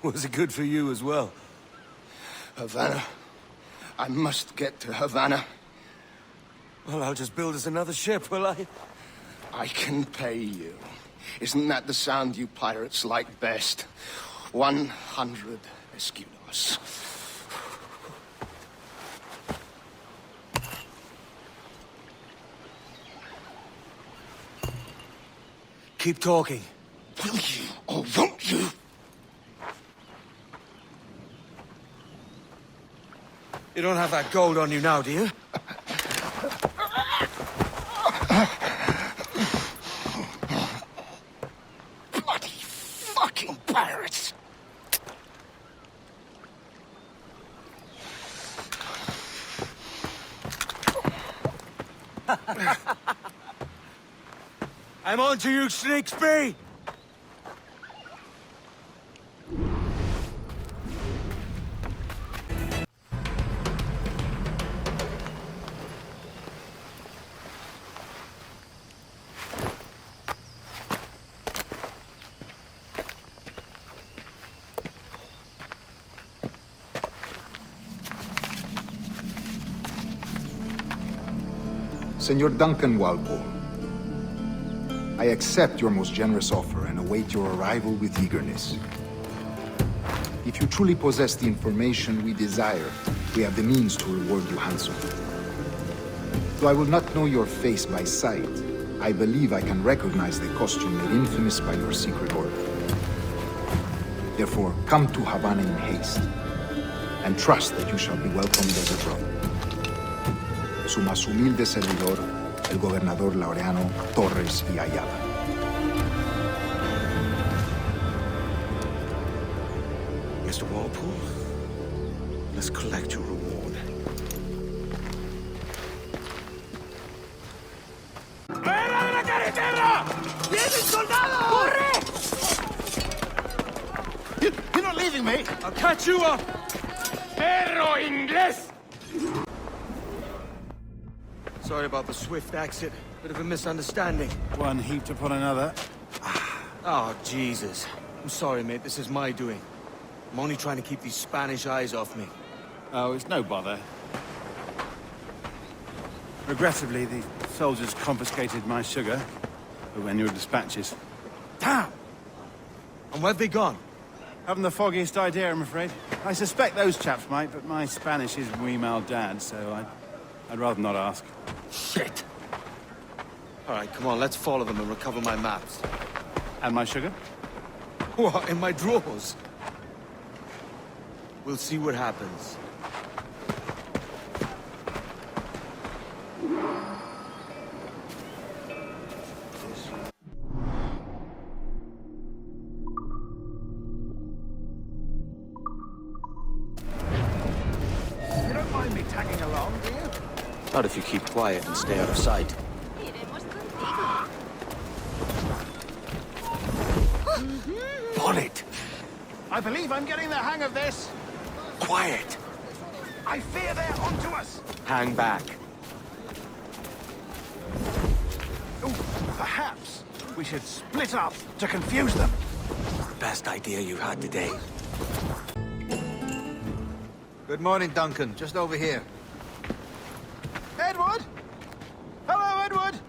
Was it good for you as well? Havana. I must get to Havana. Well, I'll just build us another ship, will I? I can pay you. Isn't that the sound you pirates like best? 100 escudos. Keep talking. Will you or won't you? You don't have that gold on you now, do you? Bloody fucking pirates! I'm on to you, Snakesby! Senor Duncan Walpole, I accept your most generous offer and await your arrival with eagerness. If you truly possess the information we desire, we have the means to reward you handsomely. Though I will not know your face by sight, I believe I can recognize the costume made infamous by your secret order. Therefore, come to Havana in haste, and trust that you shall be welcomed as a brother. Su más humilde servidor, el gobernador Laureano Torres y Ayala. Mr. Walpole, let's collect your reward. ¡Fuera de la carretera! ¡Vienen soldados! ¡Corre! You're not leaving me! I'll catch you up! ¡Perro inglés! Sorry about the swift exit. Bit of a misunderstanding. One heaped upon another. Oh, Jesus. I'm sorry, mate. This is my doing. I'm only trying to keep these Spanish eyes off me. Oh, it's no bother. Regrettably, the soldiers confiscated my sugar when your dispatches. Damn! And where've they gone? Haven't the foggiest idea, I'm afraid. I suspect those chaps might, but my Spanish is muy mal dad, so I'd rather not ask. Shit! All right, come on, let's follow them and recover my maps. And my sugar? What, in my drawers? We'll see what happens. You don't mind me tagging along, do you? Not if you keep quiet and stay out of sight. Bonnet! I believe I'm getting the hang of this. Quiet! I fear they're onto us. Hang back. Ooh, perhaps we should split up to confuse them. Best idea you've had today. Good morning, Duncan. Just over here. Edward? Hello, Edward.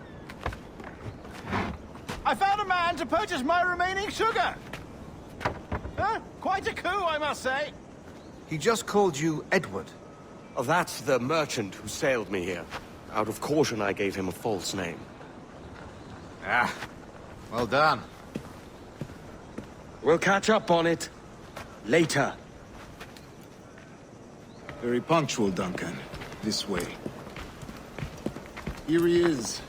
I found a man to purchase my remaining sugar. Quite a coup, I must say. He just called you Edward. Oh, that's the merchant who sailed me here. Out of caution, I gave him a false name. Ah, well done. We'll catch up on it. Later. Very punctual, Duncan. This way. Here he is.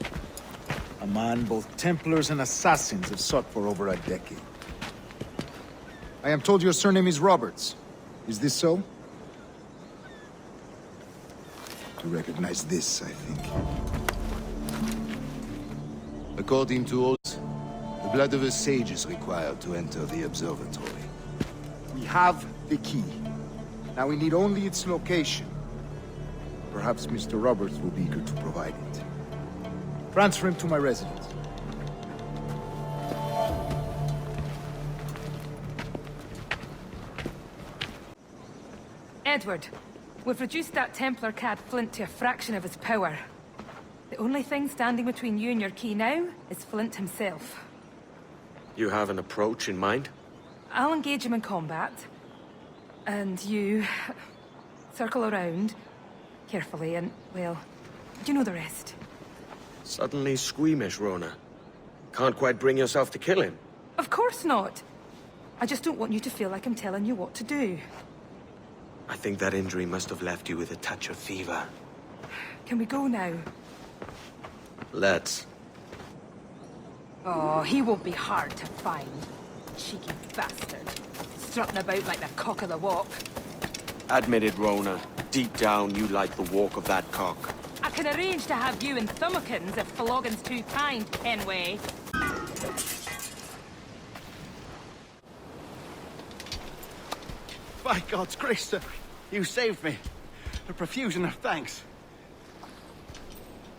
A man both Templars and Assassins have sought for over a decade. I am told your surname is Roberts. Is this so? To recognize this, I think. According to oath, the blood of a sage is required to enter the observatory. We have the key. Now we need only its location. Perhaps Mr. Roberts will be eager to provide it. Transfer him to my residence. Edward, we've reduced that Templar cad Flint to a fraction of his power. The only thing standing between you and your key now is Flint himself. You have an approach in mind? I'll engage him in combat. And you... circle around, carefully, and, well, you know the rest. Suddenly squeamish, Rona. Can't quite bring yourself to kill him. Of course not. I just don't want you to feel like I'm telling you what to do. I think that injury must have left you with a touch of fever. Can we go now? Let's. Oh, he won't be hard to find. Cheeky bastard. Strutting about like the cock of the walk. Admit it, Rona. Deep down, you like the walk of that cock. I can arrange to have you in Thumbikins if Floggin's too kind, Kenway. By God's grace, sir, you saved me. A profusion of thanks.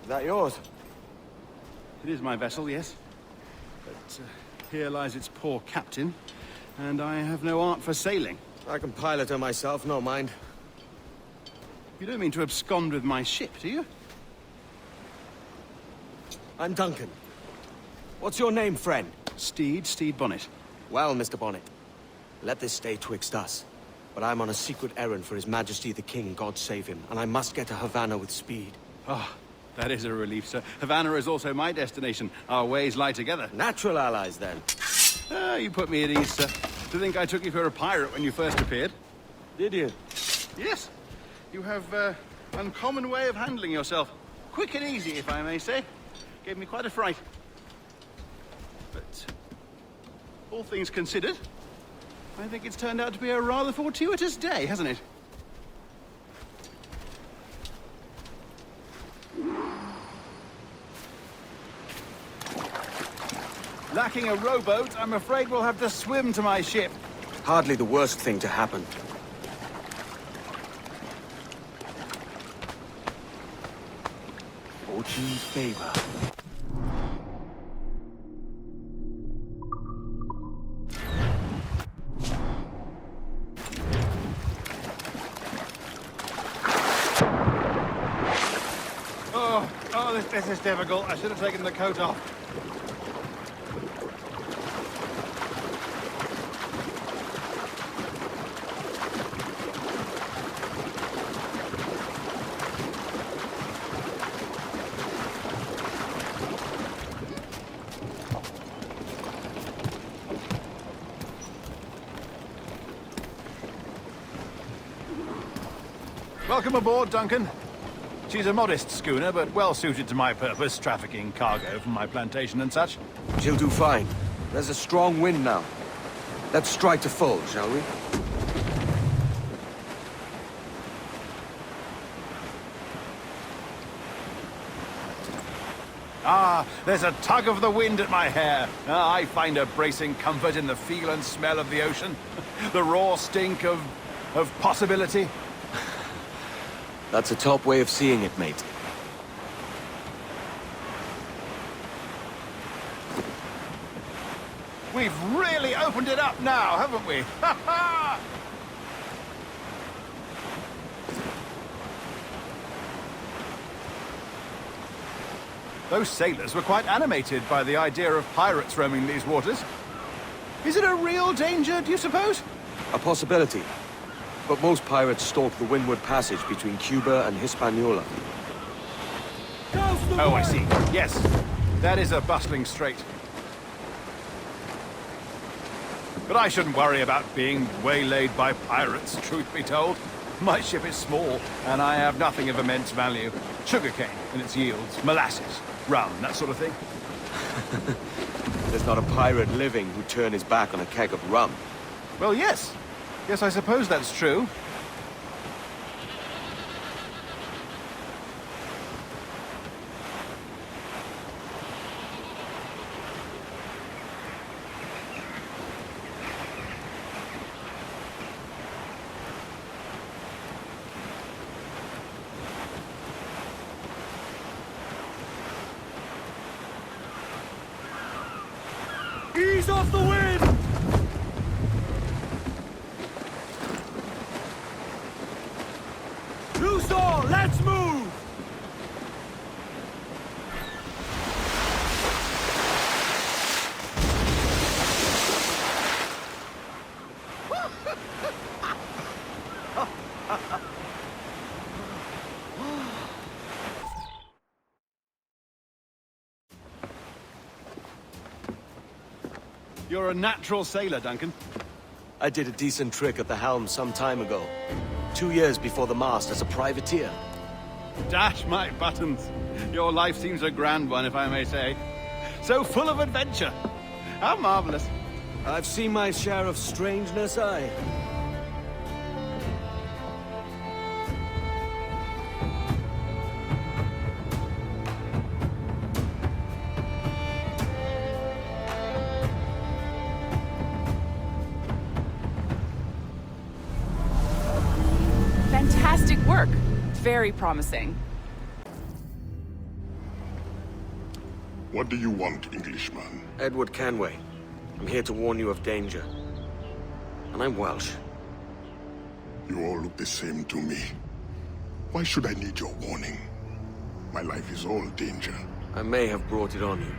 Is that yours? It is my vessel, yes. But here lies its poor captain, and I have no art for sailing. I can pilot her myself, no mind. You don't mean to abscond with my ship, do you? I'm Duncan. What's your name, friend? Steed Bonnet. Well, Mr. Bonnet, let this stay twixt us. But I'm on a secret errand for His Majesty the King, God save him, and I must get to Havana with speed. Oh, that is a relief, sir. Havana is also my destination. Our ways lie together. Natural allies, then. Ah, you put me at ease, sir. To think I took you for a pirate when you first appeared. Did you? Yes. You have uncommon way of handling yourself. Quick and easy, if I may say. Gave me quite a fright. But all things considered, I think it's turned out to be a rather fortuitous day, hasn't it? Lacking a rowboat, I'm afraid we'll have to swim to my ship. Hardly the worst thing to happen. Fortune's favor. This is difficult. I should have taken the coat off. Welcome aboard, Duncan. She's a modest schooner, but well-suited to my purpose, trafficking cargo from my plantation and such. She'll do fine. There's a strong wind now. Let's strike to full, shall we? Ah, there's a tug of the wind at my hair. Ah, I find a bracing comfort in the feel and smell of the ocean. The raw stink of possibility. That's a top way of seeing it, mate. We've really opened it up now, haven't we? Ha ha! Those sailors were quite animated by the idea of pirates roaming these waters. Is it a real danger, do you suppose? A possibility. But most pirates stalk the Windward Passage between Cuba and Hispaniola. Oh, I see. Yes, that is a bustling strait. But I shouldn't worry about being waylaid by pirates, truth be told. My ship is small, and I have nothing of immense value. Sugarcane and its yields, molasses, rum, that sort of thing. There's not a pirate living who'd turn his back on a keg of rum. Well, yes. Yes, I suppose that's true. Ease off the wind! Loose all! Let's move! You're a natural sailor, Duncan. I did a decent trick at the helm some time ago. 2 years before the mast as a privateer. Dash my buttons. Your life seems a grand one, if I may say. So full of adventure. How marvelous. I've seen my share of strangeness, aye. Fantastic work. Very promising. What do you want, Englishman? Edward Kenway. I'm here to warn you of danger. And I'm Welsh. You all look the same to me. Why should I need your warning? My life is all danger. I may have brought it on you.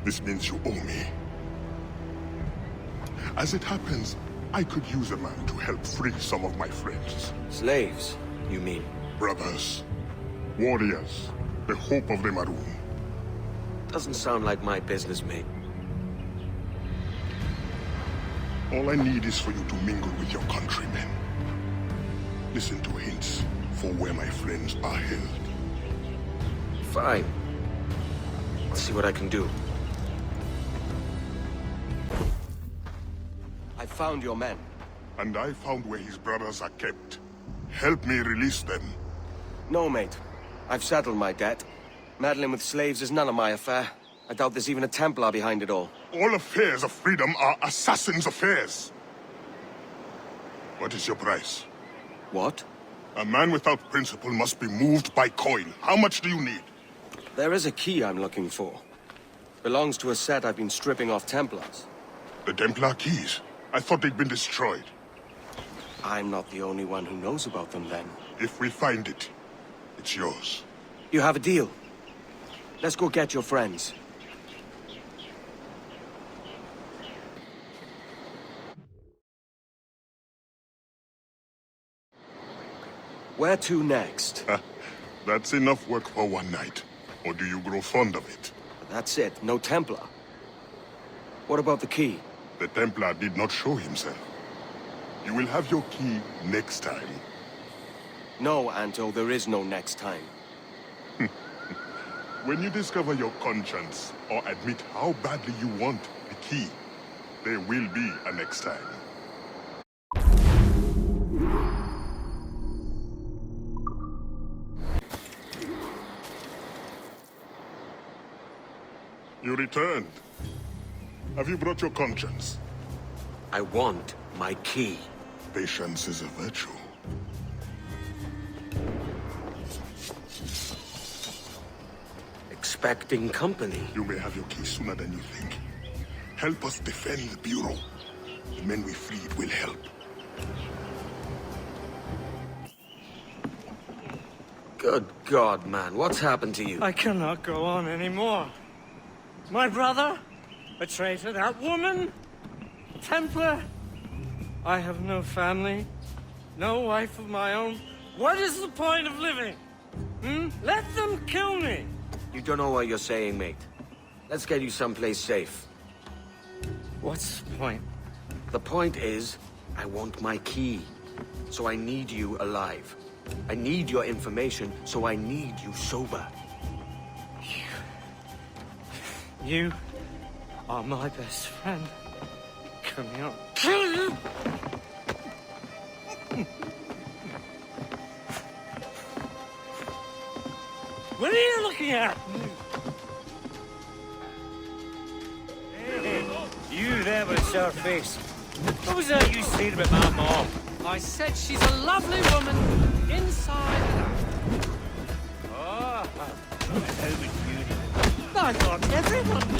This means you owe me. As it happens, I could use a man to help free some of my friends. Slaves, you mean? Brothers. Warriors. The hope of the Maroon. Doesn't sound like my business, mate. All I need is for you to mingle with your countrymen. Listen to hints for where my friends are held. Fine. I'll see what I can do. I found your men. And I found where his brothers are kept. Help me release them. No, mate. I've settled my debt. Meddling with slaves is none of my affair. I doubt there's even a Templar behind it all. All affairs of freedom are assassins' affairs. What is your price? What? A man without principle must be moved by coin. How much do you need? There is a key I'm looking for. Belongs to a set I've been stripping off Templars. The Templar keys? I thought they'd been destroyed. I'm not the only one who knows about them then. If we find it, it's yours. You have a deal. Let's go get your friends. Where to next? That's enough work for one night. Or do you grow fond of it? That's it. No Templar. What about the key? The Templar did not show himself. You will have your key next time. No, Anto, there is no next time. When you discover your conscience, or admit how badly you want the key, there will be a next time. You returned. Have you brought your conscience? I want my key. Patience is a virtue. Expecting company. You may have your key sooner than you think. Help us defend the Bureau. The men we freed will help. Good God, man. What's happened to you? I cannot go on anymore. My brother? A traitor? That woman? Templar? I have no family. No wife of my own. What is the point of living? Let them kill me! You don't know what you're saying, mate. Let's get you someplace safe. What's the point? The point is, I want my key. So I need you alive. I need your information, so I need you sober. You are my best friend. Come here. Kill you! What are you looking at? Hey, you there with Sharface. What was that you said about my mom? I said she's a lovely woman, inside and out. I thought everyone did.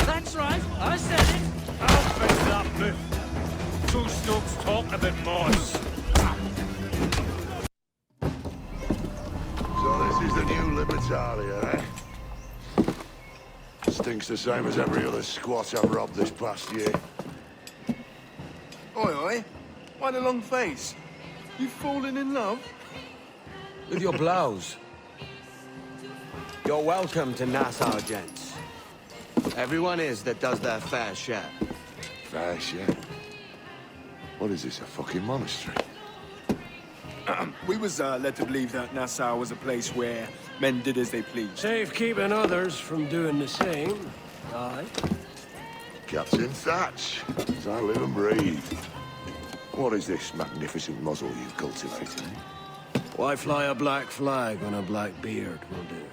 That's right, I said it. I'll fix that myth. Two Stokes talk a bit more. So this is the new Libertalia, eh? Stinks the same as every other squat I've robbed this past year. Oi, oi. Why the long face? You fallen in love? With your blouse. You're welcome to Nassau, gents. Everyone is that does their fair share. Fair share. What is this, a fucking monastery? We was led to believe that Nassau was a place where men did as they pleased. Safe keeping others from doing the same. Aye. Captain Thatch, as I live and breathe. What is this magnificent muzzle you've cultivated? Why fly a black flag when a black beard will do?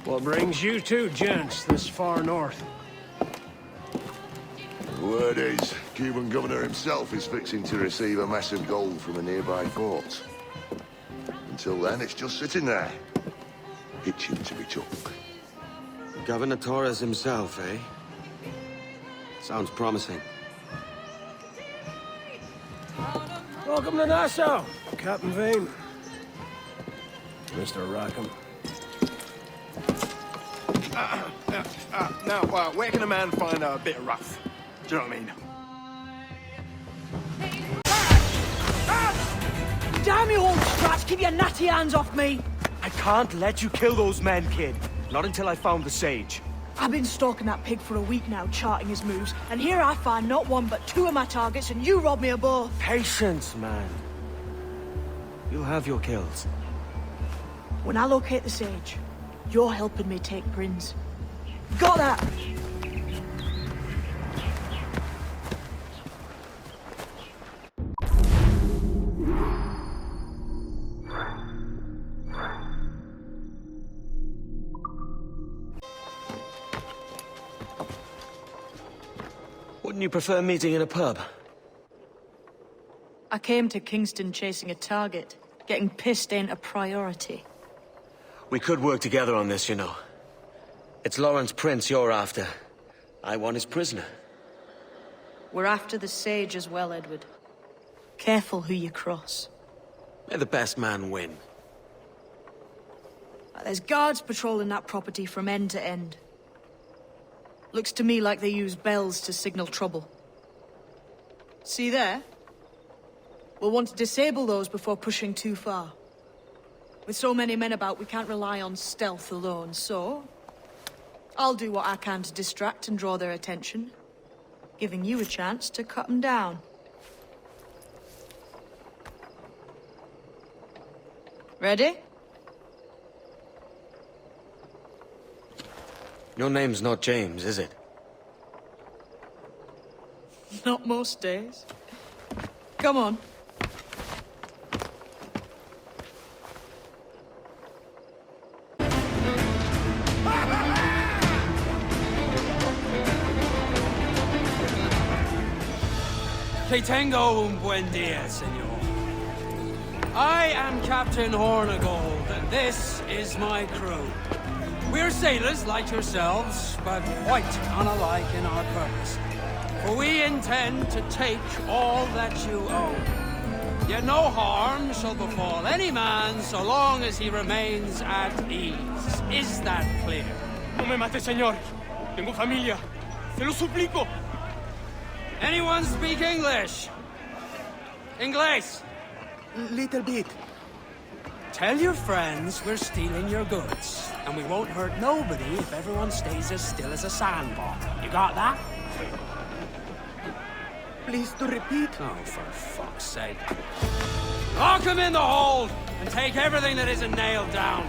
What brings you two gents this far north? The word is, Cuban governor himself is fixing to receive a mess of gold from a nearby fort. Until then, it's just sitting there, itching to be took. Governor Torres himself, eh? Sounds promising. Welcome to Nassau, Captain Vane. Mr. Rackham. Now, where can a man find a bit of rough? Do you know what I mean? Damn you old strats, keep your natty hands off me! I can't let you kill those men, kid. Not until I found the sage. I've been stalking that pig for a week now, charting his moves, and here I find not one but two of my targets, and you rob me of both. Patience, man. You'll have your kills. When I locate the sage, you're helping me take Prinz. Got that? Wouldn't you prefer meeting in a pub? I came to Kingston chasing a target. Getting pissed ain't a priority. We could work together on this, you know. It's Lawrence Prince you're after. I want his prisoner. We're after the sage as well, Edward. Careful who you cross. May the best man win. There's guards patrolling that property from end to end. Looks to me like they use bells to signal trouble. See there? We'll want to disable those before pushing too far. With so many men about, we can't rely on stealth alone, so... I'll do what I can to distract and draw their attention, giving you a chance to cut them down. Ready? Your name's not James, is it? Not most days. Come on. Que tengo un buen dia, senor. I am Captain Hornigold, and this is my crew. We're sailors like yourselves, but quite unalike in our purpose. For we intend to take all that you own. Yet no harm shall befall any man so long as he remains at ease. Is that clear? No me mate, señor. Tengo familia. Se lo suplico. Anyone speak English? Inglés? Little bit. Tell your friends we're stealing your goods, and we won't hurt nobody if everyone stays as still as a sandbar. You got that? Please to repeat. Oh, for fuck's sake. Lock him in the hold, and take everything that isn't nailed down.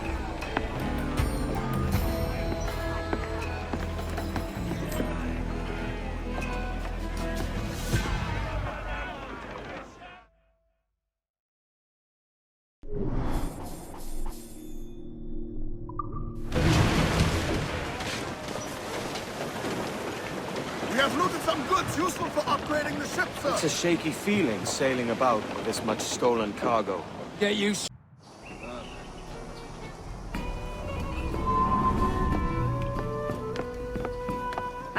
We have looted some goods useful for upgrading the ship, sir. It's a shaky feeling sailing about with this much stolen cargo. Get used.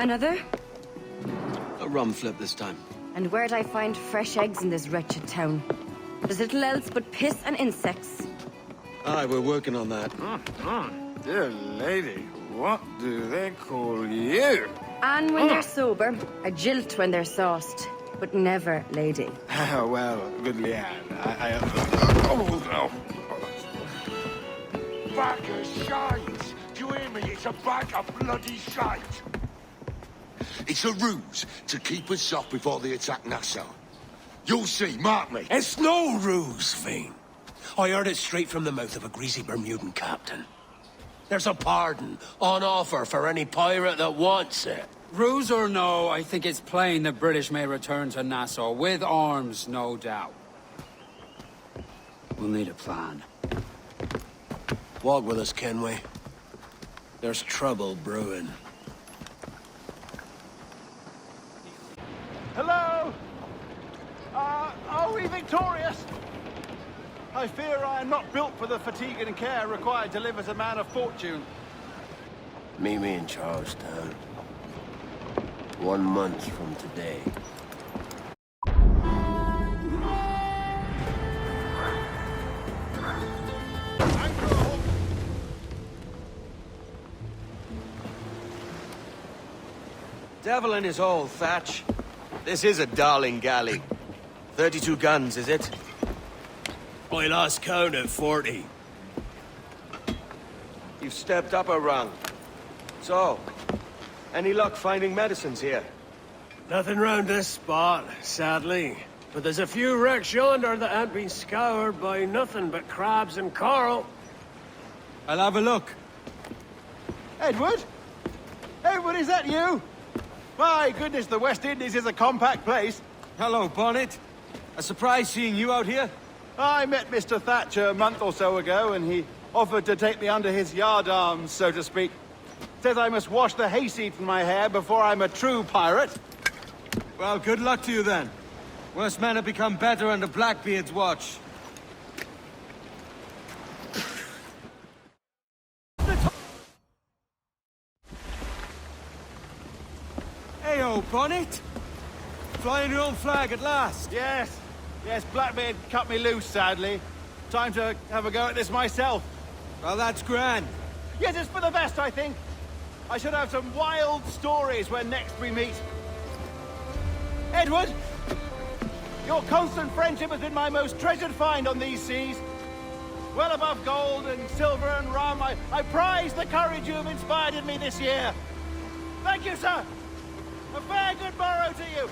Another? A rum flip this time. And where'd I find fresh eggs in this wretched town? There's little else but piss and insects. Aye, we're working on that. Dear lady, what do they call you? And when they're sober, a jilt when they're sauced, but never lady. Well, good Leanne, Bag of shite! Do you hear me? It's a bag of bloody shite! It's a ruse to keep us off before they attack Nassau. You'll see, mark me. It's no ruse, Fiend. I heard it straight from the mouth of a greasy Bermudan captain. There's a pardon on offer for any pirate that wants it. Ruse or no, I think it's plain the British may return to Nassau, with arms, no doubt. We'll need a plan. Walk with us, Kenway. There's trouble brewing. Hello? Are we victorious? I fear I am not built for the fatigue and care required to live as a man of fortune. Meet me in Charlestown. 1 month from today. Devil in his hole, Thatch. This is a darling galley. 32 guns, is it? I lost count at 40. You've stepped up a rung. So, any luck finding medicines here? Nothing round this spot, sadly. But there's a few wrecks yonder that ain't been scoured by nothing but crabs and coral. I'll have a look. Edward? Edward, is that you? My goodness, the West Indies is a compact place. Hello, Bonnet. A surprise seeing you out here. I met Mr. Thatcher a month or so ago, and he offered to take me under his yardarms, so to speak. Says I must wash the hayseed from my hair before I'm a true pirate. Well, good luck to you then. Worst men have become better under Blackbeard's watch. Hey-o, Bonnet! Flying your own flag at last. Yes. Yes, Blackbeard cut me loose, sadly. Time to have a go at this myself. Well, that's grand. Yes, it's for the best, I think. I should have some wild stories when next we meet. Edward! Your constant friendship has been my most treasured find on these seas. Well above gold and silver and rum, I prize the courage you have inspired in me this year. Thank you, sir. A fair good morrow to you.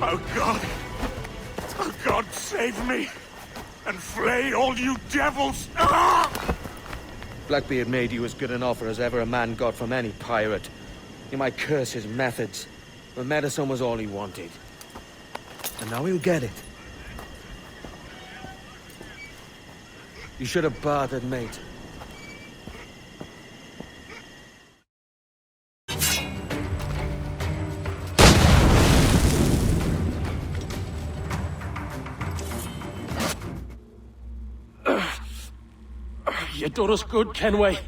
Oh, God! Oh, God, save me! And flay all you devils! Ah! Blackbeard made you as good an offer as ever a man got from any pirate. You might curse his methods, but medicine was all he wanted. And now he'll get it. You should have bartered, mate. You done us good, Kenway.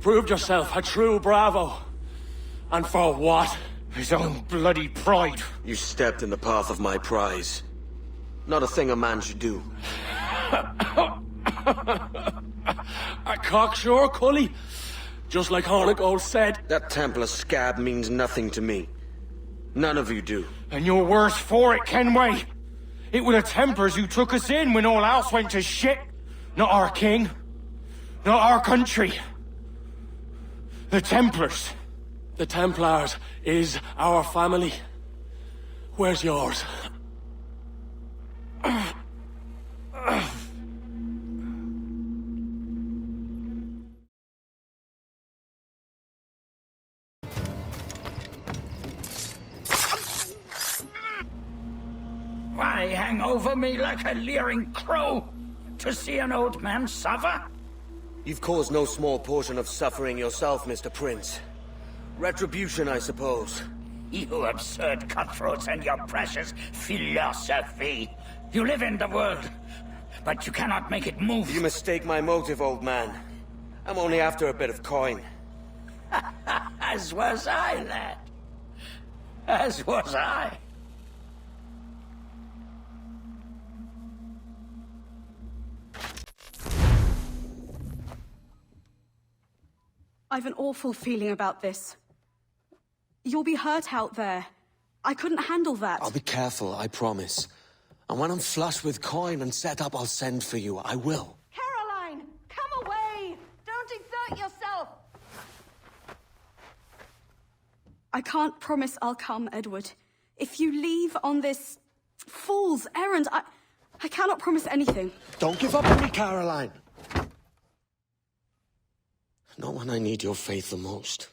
Proved yourself a true bravo. And for what? His own bloody pride. You stepped in the path of my prize. Not a thing a man should do. A cocksure, Cully. Just like Hornigold said. That Templar scab means nothing to me. None of you do. And you're worse for it, Kenway. It were the Templars who took us in when all else went to shit. Not our king. Not our country. The Templars. The Templars is our family. Where's yours? Why hang over me like a leering crow? To see an old man suffer? You've caused no small portion of suffering yourself, Mr. Prince. Retribution, I suppose. You absurd cutthroats and your precious philosophy. You live in the world, but you cannot make it move. You mistake my motive, old man. I'm only after a bit of coin. As was I, lad. As was I. I've an awful feeling about this. You'll be hurt out there. I couldn't handle that. I'll be careful, I promise. And when I'm flush with coin and set up, I'll send for you. I will. Caroline, come away! Don't exert yourself! I can't promise I'll come, Edward. If you leave on this fool's errand, I cannot promise anything. Don't give up on me, Caroline. Not when I need your faith the most.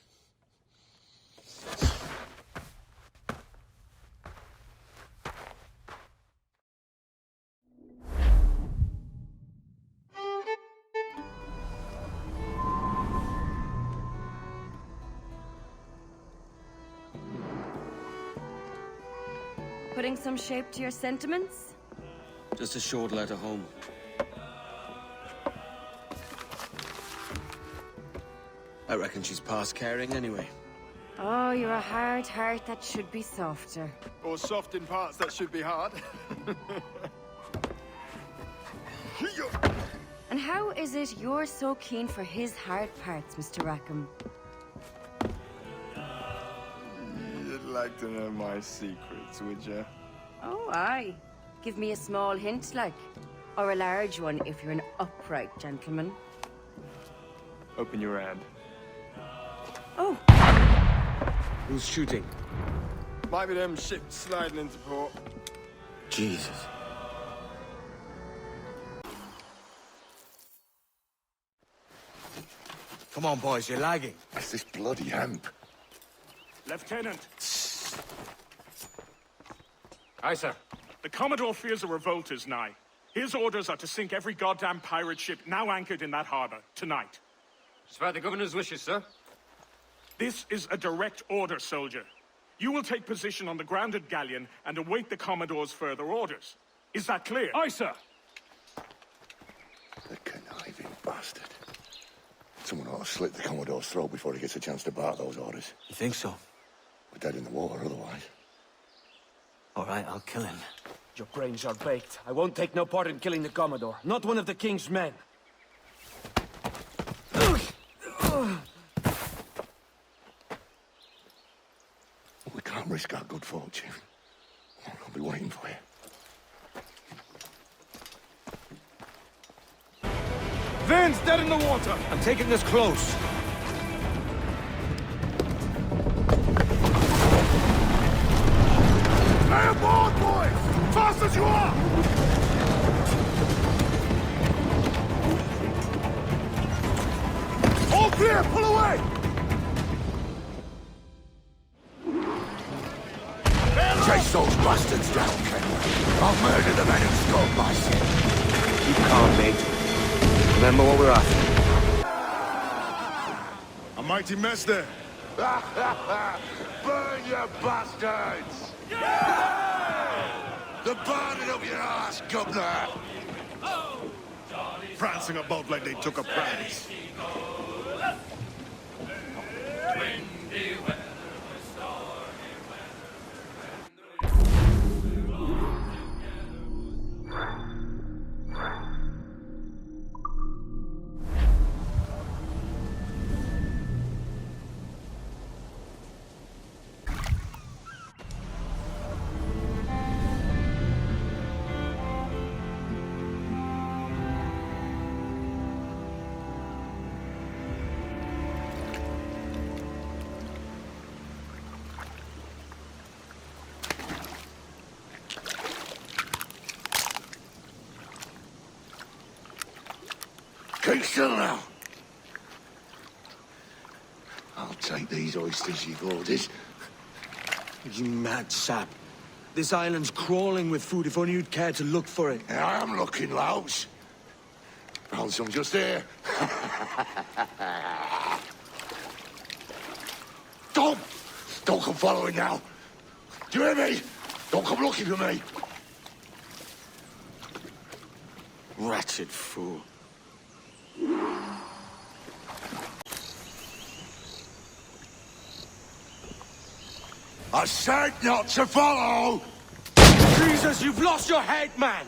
Putting some shape to your sentiments? Just a short letter home. I reckon she's past caring anyway. Oh, you're a hard heart that should be softer. Or soft in parts that should be hard. And how is it you're so keen for his hard parts, Mr. Rackham? You'd like to know my secrets, would you? Oh, aye. Give me a small hint, like. Or a large one, if you're an upright gentleman. Open your hand. Oh! Who's shooting? Might be them ships sliding into port. Jesus. Come on, boys, you're lagging. It's this bloody hemp. Lieutenant. Aye, sir. The Commodore fears a revolt is nigh. His orders are to sink every goddamn pirate ship now anchored in that harbor, tonight. It's by the governor's wishes, sir. This is a direct order, soldier. You will take position on the grounded galleon and await the Commodore's further orders. Is that clear? Aye, sir. The conniving bastard. Someone ought to slit the Commodore's throat before he gets a chance to bark those orders. You think so? We're dead in the water otherwise. All right, I'll kill him. Your brains are baked. I won't take no part in killing the Commodore. Not one of the King's men. We can't risk our good fortune. I'll be waiting for you. Van's dead in the water! I'm taking this close. Stay aboard, boys! Fast as you are! All clear! Pull away! Chase those bastards down, Kenway. I'll murder the men who stole my ship. Keep calm, mate. Remember what we're after. A mighty mess there. Burn, you bastards! The burning of your ass, governor! Prancing about like they took a prize. Keep still now. I'll take these oysters you've ordered. You mad sap. This island's crawling with food if only you'd care to look for it. Yeah, I am looking, Louse. Found some just here. Tom! Don't come following now. Do you hear me? Don't come looking for me. Wretched fool. I said not to follow! Jesus, you've lost your head, man!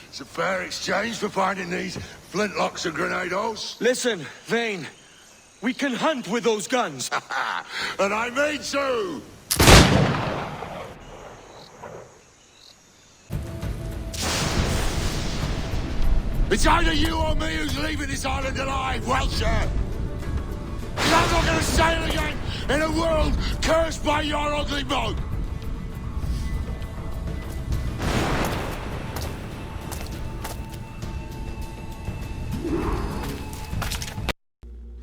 It's a fair exchange for finding these flintlocks and grenados. Listen, Vayne. We can hunt with those guns. And I mean to! It's either you or me who's leaving this island alive, Welcher! Because I'm not gonna sail again in a world cursed by your ugly boat!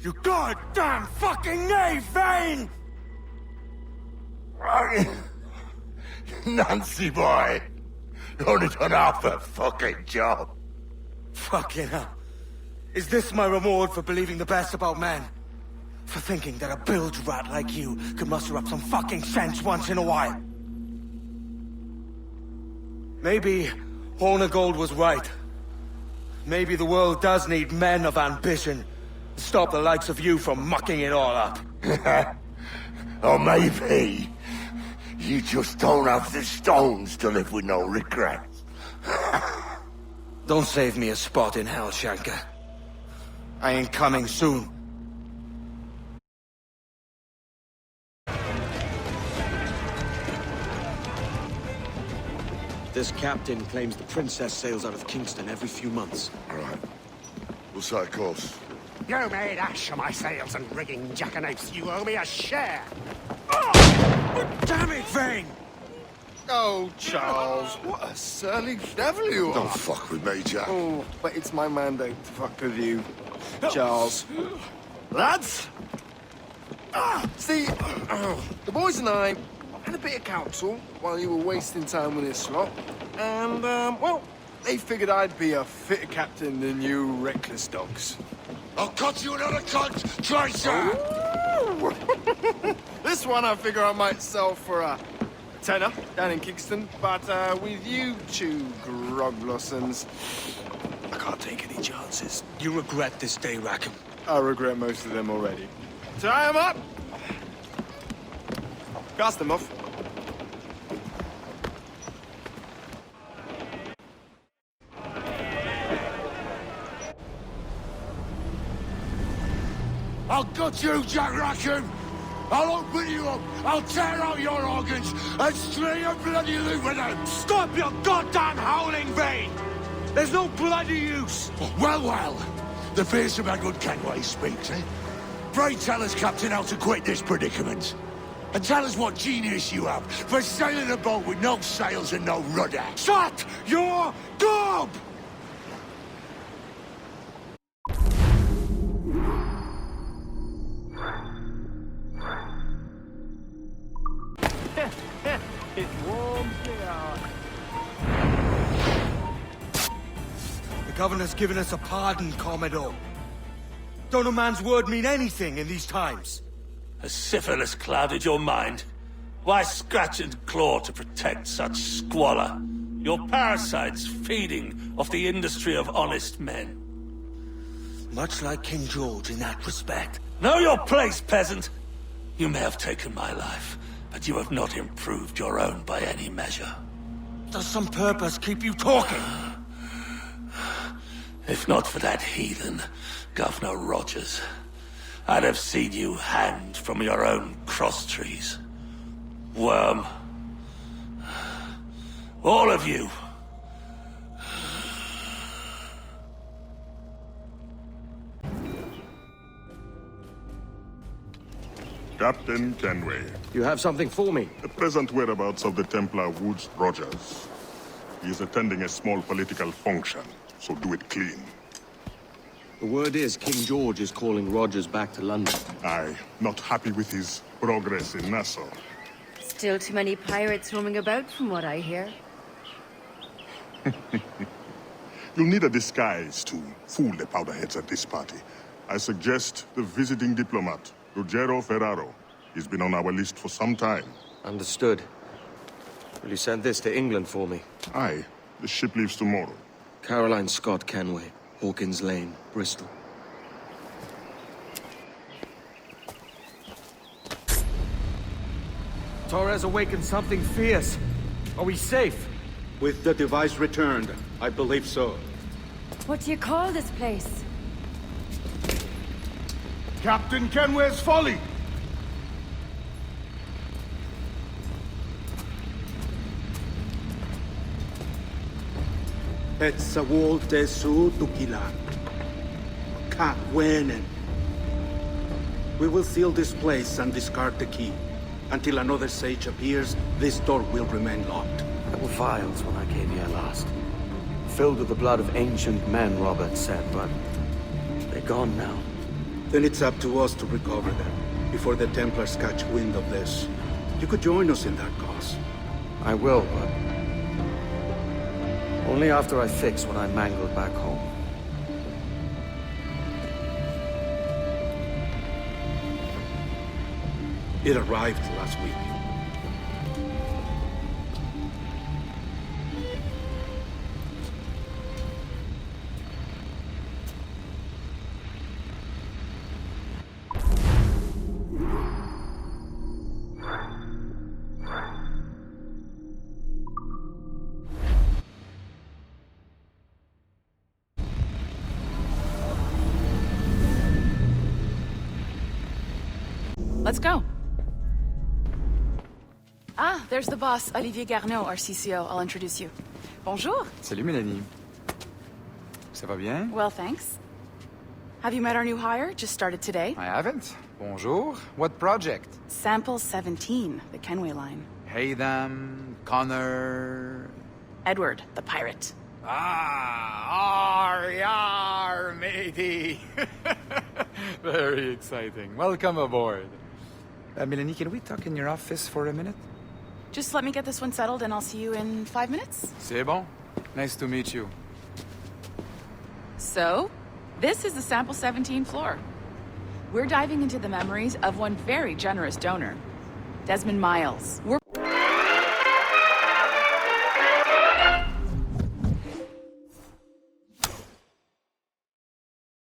You goddamn fucking knave, Vayne! Nancy boy! You only done half the fucking job. Fucking hell. Is this my reward for believing the best about men? For thinking that a bilge rat like you could muster up some fucking sense once in a while? Maybe Horner Gold was right. Maybe the world does need men of ambition to stop the likes of you from mucking it all up. Or maybe you just don't have the stones to live with no regrets. Don't save me a spot in hell, Shanka. I ain't coming soon. This captain claims the princess sails out of Kingston every few months. All right. We'll set a course. You made ash of my sails and rigging, jackanapes. You owe me a share. Damn it, Vayne! Oh, Charles, what a surly devil you are. Don't fuck with me, Jack. Oh, but it's my mandate to fuck with you, Charles. Lads! See, the boys and I had a bit of counsel while you were wasting time with this lot. And, well, they figured I'd be a fitter captain than you reckless dogs. I'll cut you another cunt, Tracer! This one I figure I might sell for a tenner down in Kingston, but with you two grog blossoms, I can't take any chances. You regret this day, Rackham. I regret most of them already. Tie them up! Cast them off. I'll gut you, Jack Rackham! I'll open you up, I'll tear out your organs, and string a bloody loop with them! Stop your goddamn howling, Vayne! There's no bloody use! Well, well, the fearsome Edward Kenway speaks, eh? Pray tell us, Captain, how to quit this predicament. And tell us what genius you have for sailing a boat with no sails and no rudder. Shut your gob! It warms me out. The governor's given us a pardon, Commodore. Don't a man's word mean anything in these times? Has syphilis clouded your mind? Why scratch and claw to protect such squalor? Your parasites feeding off the industry of honest men. Much like King George in that respect. Know your place, peasant! You may have taken my life, but you have not improved your own by any measure. Does some purpose keep you talking? If not for that heathen, Governor Rogers, I'd have seen you hanged from your own cross trees. Worm. All of you. Captain Kenway. You have something for me? The present whereabouts of the Templar Woods Rogers. He is attending a small political function, so do it clean. The word is King George is calling Rogers back to London. Aye, not happy with his progress in Nassau. Still too many pirates roaming about, from what I hear. You'll need a disguise to fool the powderheads at this party. I suggest the visiting diplomat, Ruggiero Ferraro. He's been on our list for some time. Understood. Will you send this to England for me? Aye. The ship leaves tomorrow. Caroline Scott Kenway, Hawkins Lane, Bristol. Torres awakened something fierce. Are we safe? With the device returned, I believe so. What do you call this place? Captain Kenway's Folly! Et sawolte su tukilan. Ka wenen. We will seal this place and discard the key. Until another sage appears, this door will remain locked. There were vials when I came here last. Filled with the blood of ancient men, Robert said, but they're gone now. Then it's up to us to recover them, before the Templars catch wind of this. You could join us in that cause. I will, but only after I fix what I mangled back home. It arrived last week. Let's go. Ah, there's the boss, Olivier Garneau, our CCO. I'll introduce you. Bonjour. Salut, Mélanie. Ça va bien? Well, thanks. Have you met our new hire? Just started today. I haven't. Bonjour. What project? Sample 17, the Kenway line. Haytham, Connor... Edward, the pirate. Ah, yar, matey. Very exciting. Welcome aboard. Mélanie, can we talk in your office for a minute? Just let me get this one settled and I'll see you in 5 minutes. C'est bon. Nice to meet you. So, this is the Sample 17 floor. We're diving into the memories of one very generous donor, Desmond Miles. We're